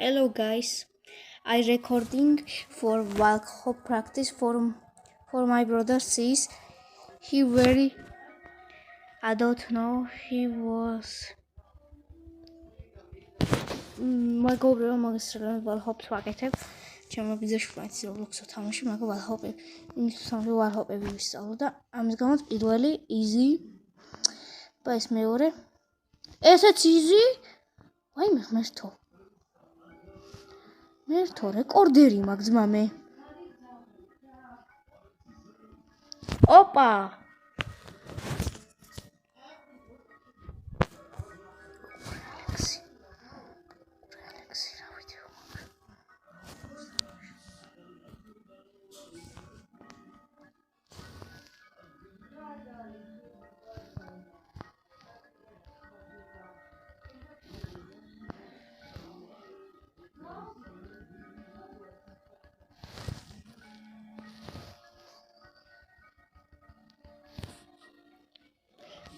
Hello guys, I recording for walk hop practice for my brother sees he very I don't know he was მეგობრებო მაგისტრალურ ვალჰოპს ვაკეთებ ჩემო ბიზნესში მაინც რობლოქსო თამაში მაგ ვალჰოპები იმის სამი ვალჰოპები ვისწავლო და ამის გამო პირველი easy და ეს მეორე ესეც easy ვაიმე მერთო რეკორდერი მაგ ძმა მე ოპა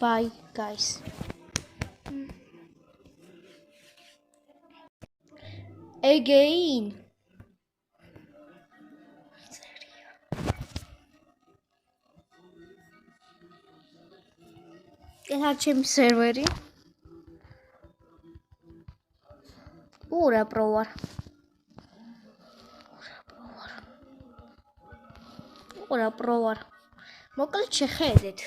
Bye guys. Again. ଏହା ჩემი სერვერი. ურა პროვარ. მოკლედ შეხედეთ.